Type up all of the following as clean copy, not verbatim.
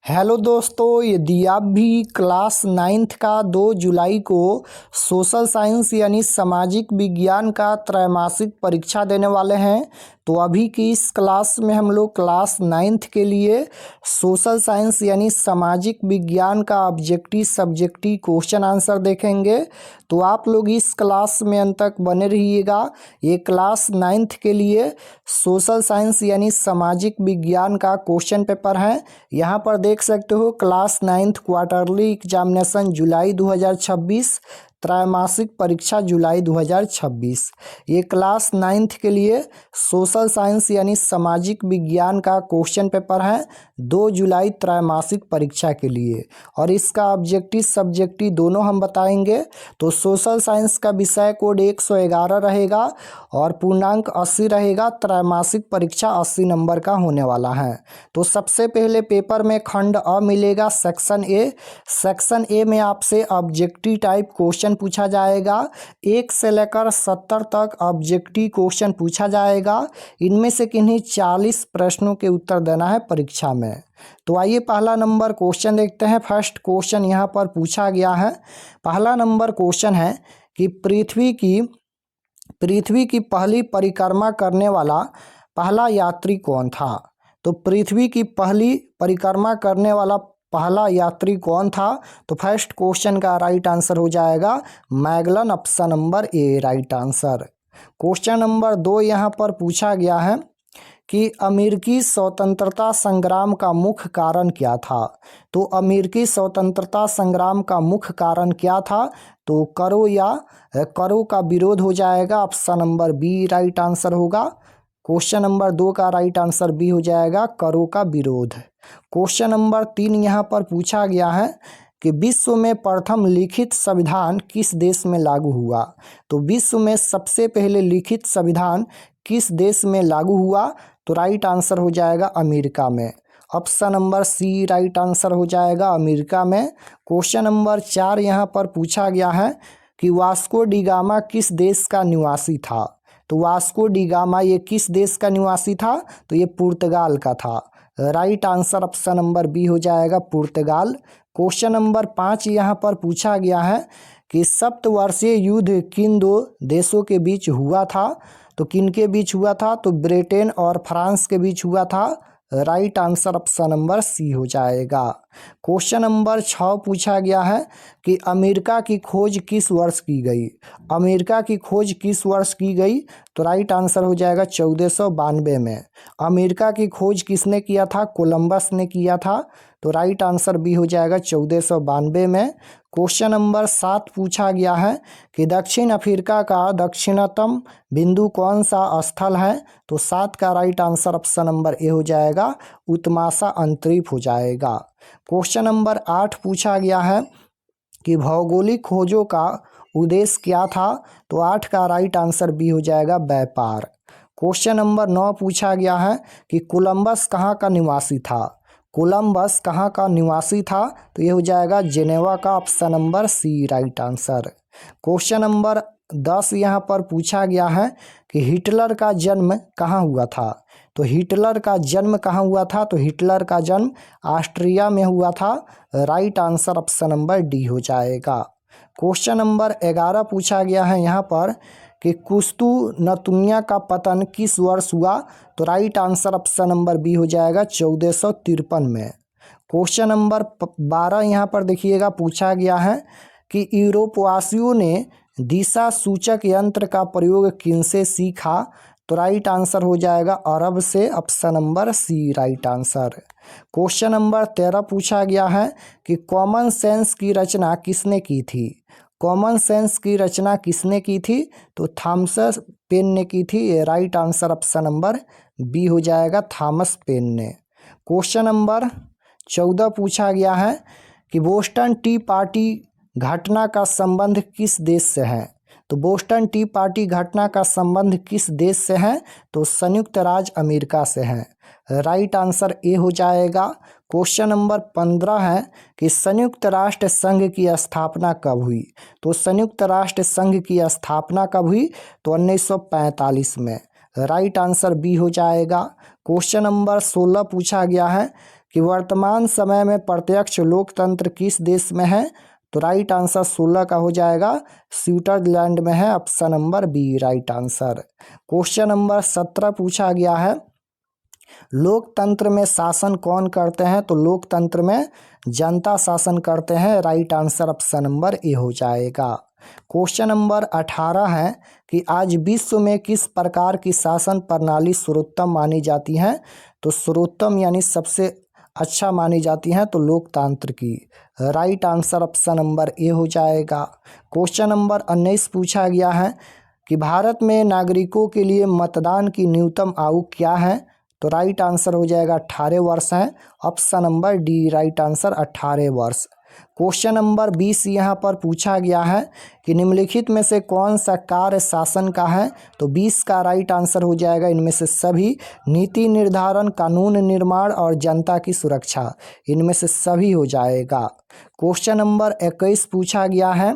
Hello दोस्तों, यदि आप भी क्लास 9th का 2 जुलाई को सोशल साइंस यानी सामाजिक विज्ञान का त्रैमासिक परीक्षा देने वाले हैं तो अभी की इस क्लास में हम लोग क्लास 9th के लिए सोशल साइंस यानी सामाजिक विज्ञान का ऑब्जेक्टिव सब्जेक्टिव क्वेश्चन आंसर देखेंगे। तो आप लोग इस क्लास में अंत तक बने रहिएगा। ये क्लास 9th के लिए सोशल साइंस यानी सामाजिक विज्ञान का क्वेश्चन पेपर है। यहाँ पर देख सकते हो क्लास 9th क्वार्टरली एग्जामिनेशन जुलाई 2026, त्रैमासिक परीक्षा जुलाई 2026। ये क्लास 9th के लिए सोशल साइंस यानी सामाजिक विज्ञान का क्वेश्चन पेपर है 2 जुलाई त्रैमासिक परीक्षा के लिए, और इसका ऑब्जेक्टिव सब्जेक्टिव दोनों हम बताएंगे। तो सोशल साइंस का विषय कोड 111 रहेगा और पूर्णांक 80 रहेगा। त्रैमासिक परीक्षा 80 नंबर का होने वाला है। तो सबसे पहले पेपर में खंड अ मिलेगा, सेक्शन ए। सेक्शन ए में आपसे ऑब्जेक्टिव टाइप क्वेश्चन पूछा जाएगा। 1 से लेकर 70 तक ऑब्जेक्टिव क्वेश्चन पूछा जाएगा। इनमें से किन्हीं 40 प्रश्नों के उत्तर देना है परीक्षा में। तो आइए पहला नंबर क्वेश्चन देखते हैं। फर्स्ट क्वेश्चन यहाँ पर पूछा गया है। पहला नंबर क्वेश्चन है कि पृथ्वी की पहली परिक्रमा करने वाला पहला यात्री कौन था। तो पृथ्वी की पहली परिक्रमा करने वाला पहला यात्री कौन था। तो फर्स्ट क्वेश्चन का राइट आंसर हो जाएगा Magellan, option number A right answer. Question number 2 यहाँ पर पूछा गया है कि अमेरिकी स्वतंत्रता संग्राम का मुख्य कारण क्या था। तो अमेरिकी स्वतंत्रता संग्राम का मुख्य कारण क्या था। तो करों का विरोध हो जाएगा, option number B right answer होगा। क्वेश्चन नंबर 2 का राइट आंसर बी हो जाएगा, करों का विरोध। क्वेश्चन नंबर 3 यहाँ पर पूछा गया है कि विश्व में प्रथम लिखित संविधान किस देश में लागू हुआ। तो विश्व में सबसे पहले लिखित संविधान किस देश में लागू हुआ। तो राइट आंसर हो जाएगा अमेरिका में, option number C right answer हो जाएगा अमेरिका में। क्वेश्चन नंबर 4 यहाँ पर पूछा गया है कि वास्को डी गामा किस देश का निवासी था। तो वास्को डी गामा ये किस देश का निवासी था। तो ये पुर्तगाल का था। Right answer option number B हो जाएगा पुर्तगाल। क्वेश्चन नंबर 5 यहाँ पर पूछा गया है कि सप्तवर्षीय युद्ध किन 2 देशों के बीच हुआ था। तो किन के बीच हुआ था। तो ब्रिटेन और फ्रांस के बीच हुआ था। Right answer option number C हो जाएगा। क्वेश्चन नंबर 6 पूछा गया है कि अमेरिका की खोज किस वर्ष की गई। अमेरिका की खोज किस वर्ष की गई। तो राइट आंसर हो जाएगा 1492 में। अमेरिका की खोज किसने किया था। कोलंबस ने किया था। तो राइट आंसर बी हो जाएगा 1492 में। क्वेश्चन नंबर 7 पूछा गया है कि दक्षिण अफ्रीका का दक्षिणतम बिंदु कौन सा स्थल है। तो 7 का right answer option number A हो जाएगा, उत्माशा अंतरीप हो जाएगा। क्वेश्चन नंबर 8 पूछा गया है कि भौगोलिक खोजों का उद्देश्य क्या था। तो 8 का राइट आंसर बी हो जाएगा, व्यापार। क्वेश्चन नंबर 9 पूछा गया है कि कोलंबस कहाँ का निवासी था। कोलंबस कहाँ का निवासी था। तो ये हो जाएगा जेनेवा का, option number C right answer. Question number 10 यहाँ पर पूछा गया है कि हिटलर का जन्म कहाँ हुआ था। तो हिटलर का जन्म कहाँ हुआ था। तो हिटलर का जन्म ऑस्ट्रिया में हुआ था। Right answer option number D हो जाएगा। क्वेश्चन नंबर 11 पूछा गया है यहाँ पर कि कुस्तु नतुनिया का पतन किस वर्ष हुआ। तो right answer option number B हो जाएगा 1453 में। क्वेश्चन नंबर 12 यहाँ पर देखिएगा पूछा गया है कि यूरोपवासियों ने दिशा सूचक यंत्र का प्रयोग किनसे सीखा। तो राइट आंसर हो जाएगा अरब से, option number C right answer. Question number 13 पूछा गया है कि कॉमन सेंस की रचना किसने की थी। कॉमन सेंस की रचना किसने की थी। तो थॉमस पेन ने की थी। Right answer option number B हो जाएगा, थॉमस पेन ने। क्वेश्चन नंबर 14 पूछा गया है कि बोस्टन टी पार्टी घटना का संबंध किस देश से है। तो बोस्टन टी पार्टी घटना का संबंध किस देश से है। तो संयुक्त राज्य अमेरिका से है। राइट आंसर ए हो जाएगा। क्वेश्चन नंबर 15 है कि संयुक्त राष्ट्र संघ की स्थापना कब हुई। तो संयुक्त राष्ट्र संघ की स्थापना कब हुई। तो 1945 में। राइट आंसर बी हो जाएगा। क्वेश्चन नंबर 16 पूछा गया है कि वर्तमान समय में प्रत्यक्ष लोकतंत्र किस देश में है, तो राइट आंसर 16 का हो जाएगा स्विट्जरलैंड में है, option number B right answer. Question number 17 पूछा गया है, लोकतंत्र में शासन कौन करते हैं, तो लोकतंत्र में जनता शासन करते हैं, right answer option number A हो जाएगा। क्वेश्चन नंबर 18 है कि आज विश्व में किस प्रकार की शासन प्रणाली सर्वोत्तम मानी जाती है, तो सर्वोत्तम यानी सबसे अच्छा मानी जाती है तो लोकतंत्र की, right answer option number A हो जाएगा। क्वेश्चन नंबर 19 पूछा गया है कि भारत में नागरिकों के लिए मतदान की न्यूनतम आयु क्या है, तो राइट आंसर हो जाएगा 18 वर्ष है, option number D right answer 18 वर्ष। क्वेश्चन नंबर 20 यहाँ पर पूछा गया है कि निम्नलिखित में से कौन सा कार्य शासन का है, तो 20 का राइट आंसर हो जाएगा इनमें से सभी, नीति निर्धारण, कानून निर्माण और जनता की सुरक्षा, इनमें से सभी हो जाएगा। क्वेश्चन नंबर 21 पूछा गया है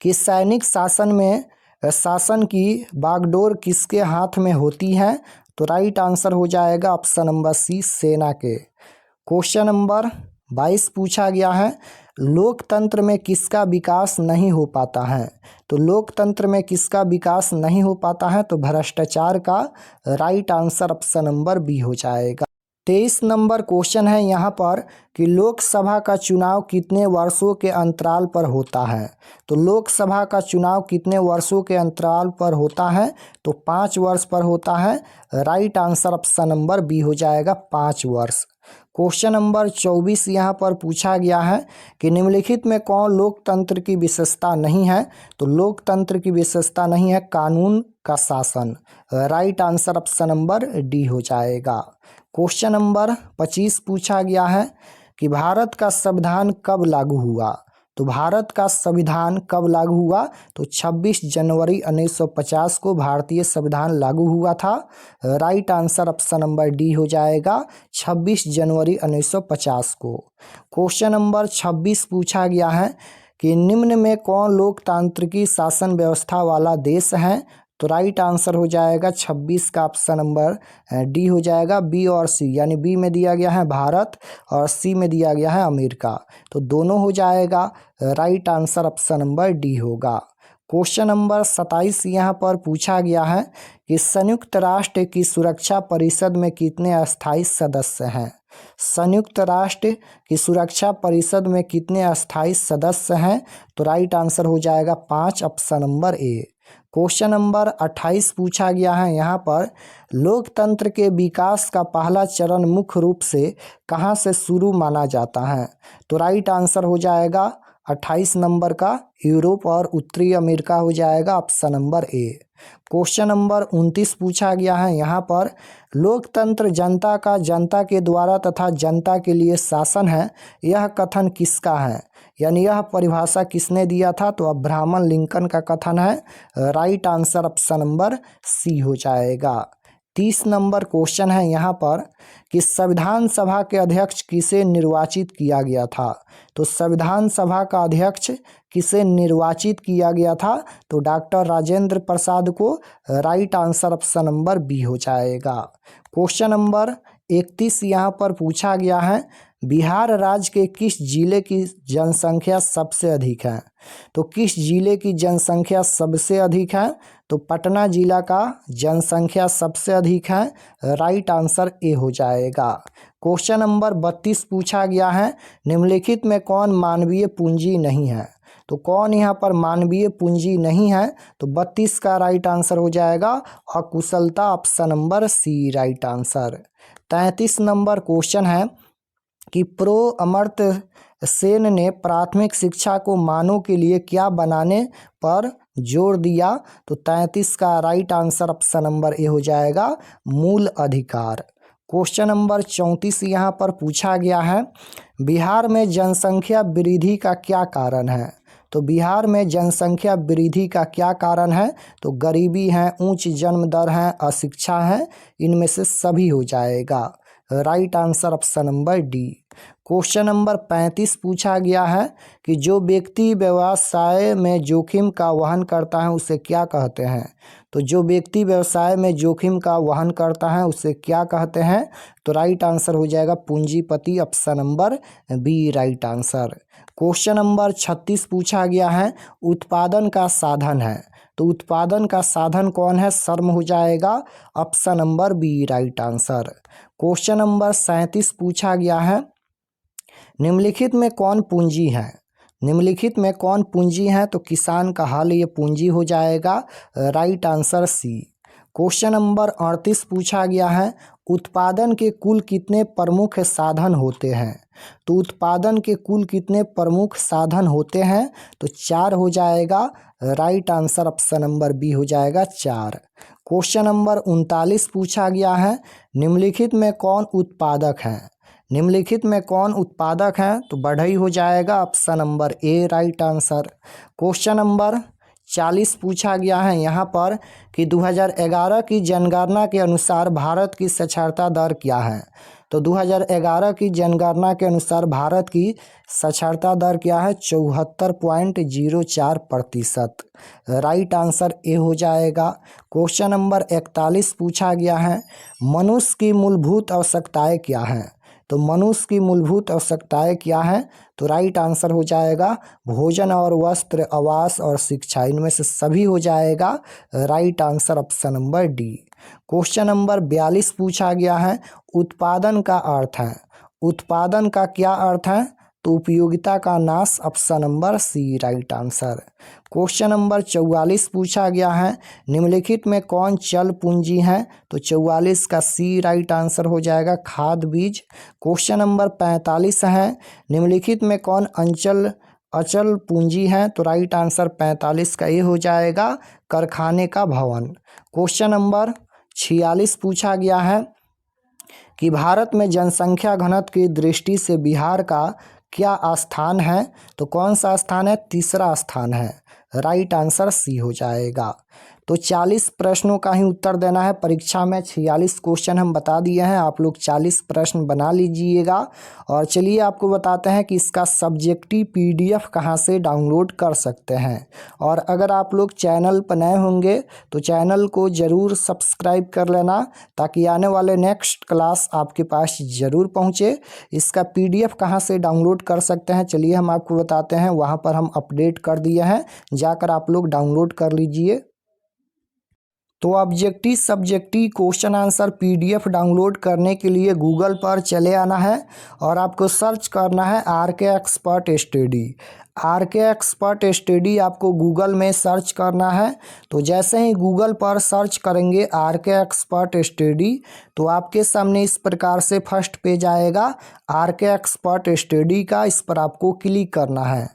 कि सैनिक शासन में शासन की बागडोर किसके हाथ में होती है, तो राइट आंसर हो जाएगा ऑप्शन नंबर सी सेना के। क्वेश्चन नंबर 22 पूछा गया है, लोकतंत्र में किसका विकास नहीं हो पाता है, तो लोकतंत्र में किसका विकास नहीं हो पाता है, तो भ्रष्टाचार का, right answer option number B हो जाएगा। 23 नंबर क्वेश्चन है यहाँ पर कि लोकसभा का चुनाव कितने वर्षों के अंतराल पर होता है, तो लोकसभा का चुनाव कितने वर्षों के अंतराल पर होता है, तो 5 वर्ष पर होता है, right answer option number B हो जाएगा 5 वर्ष। क्वेश्चन नंबर 24 यहाँ पर पूछा गया है कि निम्नलिखित में कौन लोकतंत्र की विशेषता नहीं है, तो लोकतंत्र की विशेषता नहीं है कानून का शासन, right answer option number D हो जाएगा। क्वेश्चन नंबर 25 पूछा गया है कि भारत का संविधान कब लागू हुआ, तो भारत का संविधान कब लागू हुआ, तो 26 जनवरी 1950 को भारतीय संविधान लागू हुआ था, right answer option number D हो जाएगा 26 जनवरी 1950 को। क्वेश्चन नंबर 26 पूछा गया है कि निम्न में कौन लोकतांत्रिक शासन व्यवस्था वाला देश है, तो राइट आंसर हो जाएगा 26 का ऑप्शन नंबर डी हो जाएगा। बी और सी, यानी बी में दिया गया है भारत और सी में दिया गया है अमेरिका, तो दोनों हो जाएगा, right answer option number D होगा। क्वेश्चन नंबर 27 यहाँ पर पूछा गया है कि संयुक्त राष्ट्र की सुरक्षा परिषद में कितने अस्थायी सदस्य हैं, संयुक्त राष्ट्र की सुरक्षा परिषद में कितने अस्थायी सदस्य हैं, तो राइट आंसर हो जाएगा 5, option number A. Question number 28 पूछा गया है यहाँ पर लोकतंत्र के विकास का पहला चरण मुख्य रूप से कहाँ से शुरू माना जाता है, तो राइट आंसर हो जाएगा 28 नंबर का यूरोप और उत्तरी अमेरिका हो जाएगा, option number A. Question number 29 पूछा गया है यहाँ पर लोकतंत्र जनता का जनता के द्वारा तथा जनता के लिए शासन है, यह कथन किसका है, यानी यह परिभाषा किसने दिया था, तो अब्राहम लिंकन का कथन है, right answer option number C हो जाएगा। 30 नंबर क्वेश्चन है यहाँ पर कि संविधान सभा के अध्यक्ष किसे निर्वाचित किया गया था, तो संविधान सभा का अध्यक्ष किसे निर्वाचित किया गया था, तो डॉक्टर राजेंद्र प्रसाद को, right answer option number B हो जाएगा। क्वेश्चन नंबर 31 यहाँ पर पूछा गया है बिहार राज्य के किस जिले की जनसंख्या सबसे अधिक है, तो किस जिले की जनसंख्या सबसे अधिक है, तो पटना जिला का जनसंख्या सबसे अधिक है, राइट आंसर ए हो जाएगा। क्वेश्चन नंबर 32 पूछा गया है निम्नलिखित में कौन मानवीय पूंजी नहीं है, तो कौन यहाँ पर मानवीय पूंजी नहीं है, तो 32 का राइट आंसर हो जाएगा अकुशलता, option number C right answer. 33 number question है कि प्रो अमर्त्य सेन ने प्राथमिक शिक्षा को मानव के लिए क्या बनाने पर जोर दिया, तो 33 का right answer option number A हो जाएगा मूल अधिकार। क्वेश्चन नंबर 34 यहाँ पर पूछा गया है बिहार में जनसंख्या वृद्धि का क्या कारण है, तो बिहार में जनसंख्या वृद्धि का क्या कारण है, तो गरीबी है, उच्च जन्म दर है, अशिक्षा है, इनमें से सभी हो जाएगा, right answer option number D. Question number 35 पूछा गया है कि जो व्यक्ति व्यवसाय में जोखिम का वहन करता है उसे क्या कहते हैं, तो जो व्यक्ति व्यवसाय में जोखिम का वहन करता है उसे क्या कहते हैं? तो राइट आंसर हो जाएगा पूंजीपति, option number B right answer. Question number 36 पूछा गया है, उत्पादन का साधन है, तो उत्पादन का साधन कौन है? श्रम हो जाएगा, option number B right answer. Question number 37 पूछा गया है, निम्नलिखित में कौन पूंजी है? निम्नलिखित में कौन पूंजी है? तो किसान का हल ये पूंजी हो जाएगा, right answer C. Question number 38 पूछा गया है, उत्पादन के कुल कितने प्रमुख साधन होते हैं? तो उत्पादन के कुल कितने प्रमुख साधन होते हैं? तो 4 हो जाएगा, right answer option number B हो जाएगा 4। क्वेश्चन नंबर 39 पूछा गया है, निम्नलिखित में कौन उत्पादक है? निम्नलिखित में कौन उत्पादक है? तो बढ़ई हो जाएगा, option number A right answer. Question number 40 पूछा गया है यहाँ पर कि 2011 की जनगणना के अनुसार भारत की साक्षरता दर क्या है? तो 2011 की जनगणना के अनुसार भारत की साक्षरता दर क्या है? 74.04%, राइट आंसर ए हो जाएगा। क्वेश्चन नंबर 41 पूछा गया है, मनुष्य की मूलभूत आवश्यकताएं क्या हैं? तो मनुष्य की मूलभूत आवश्यकताएं क्या हैं? तो राइट आंसर हो जाएगा भोजन और वस्त्र, आवास और शिक्षा, इनमें से सभी हो जाएगा, right answer option number D. Question number 42 पूछा गया है, उत्पादन का अर्थ है, उत्पादन का क्या अर्थ है? तो उपयोगिता का नाश, option number C right answer. Question number 44 पूछा गया है, निम्नलिखित में कौन चल पूंजी है? तो 44 का सी राइट आंसर हो जाएगा, खाद बीज। क्वेश्चन नंबर 45 है, निम्नलिखित में कौन अचल पूंजी है? तो राइट आंसर 45 का ये हो जाएगा, कारखाने का भवन। क्वेश्चन नंबर 46 पूछा गया है कि भारत में जनसंख्या घनत्व की दृष्टि से बिहार का क्या स्थान है? तो कौन सा स्थान है? तीसरा स्थान है, राइट आंसर सी हो जाएगा। तो 40 प्रश्नों का ही उत्तर देना है परीक्षा में। 46 क्वेश्चन हम बता दिए हैं, आप लोग 40 प्रश्न बना लीजिएगा। और चलिए आपको बताते हैं कि इसका सब्जेक्टिव PDF कहाँ से डाउनलोड कर सकते हैं। और अगर आप लोग चैनल पर नए होंगे तो चैनल को ज़रूर सब्सक्राइब कर लेना, ताकि आने वाले नेक्स्ट क्लास आपके पास ज़रूर पहुँचे। इसका PDF कहाँ से डाउनलोड कर सकते हैं, चलिए हम आपको बताते हैं। वहाँ पर हम अपडेट कर दिए हैं, जाकर आप लोग डाउनलोड कर लीजिए। तो objective subjective question answer PDF download करने के लिए गूगल पर चले आना है और आपको सर्च करना है RK expert study. RK expert study आपको गूगल में सर्च करना है। तो जैसे ही गूगल पर सर्च करेंगे RK एक्सपर्ट स्टडी, तो आपके सामने इस प्रकार से फर्स्ट पेज आएगा RK एक्सपर्ट स्टडी का। इस पर आपको क्लिक करना है।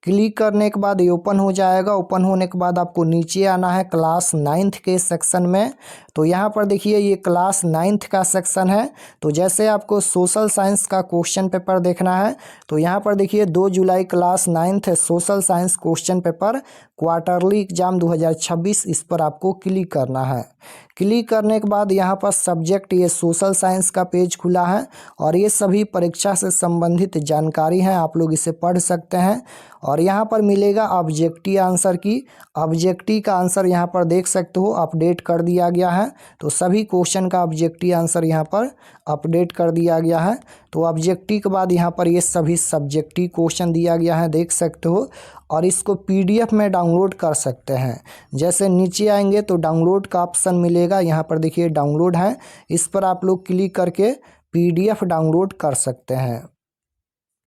क्लिक करने के बाद ये ओपन हो जाएगा। ओपन होने के बाद आपको नीचे आना है क्लास 9th के सेक्शन में। तो यहाँ पर देखिए ये क्लास 9th का सेक्शन है। तो जैसे आपको सोशल साइंस का क्वेश्चन पेपर देखना है, तो यहाँ पर देखिए 2 जुलाई class 9th social science question paper quarterly exam 2026, इस पर आपको क्लिक करना है। क्लिक करने के बाद यहाँ पर सब्जेक्ट ये सोशल साइंस का पेज खुला है और ये सभी परीक्षा से संबंधित जानकारी है, आप लोग इसे पढ़ सकते हैं। और यहाँ पर मिलेगा ऑब्जेक्टिव आंसर की। ऑब्जेक्टिव का आंसर यहाँ पर देख सकते हो अपडेट कर दिया गया है। तो सभी क्वेश्चन का ऑब्जेक्टिव आंसर यहाँ पर अपडेट कर दिया गया है। तो ऑब्जेक्टिव के बाद यहाँ पर ये सभी सब्जेक्टिव क्वेश्चन दिया गया है, देख सकते हो। और इसको PDF में डाउनलोड कर सकते हैं। जैसे नीचे आएंगे तो डाउनलोड का ऑप्शन मिलेगा, यहाँ पर देखिए डाउनलोड है, इस पर आप लोग क्लिक करके PDF डाउनलोड कर सकते हैं।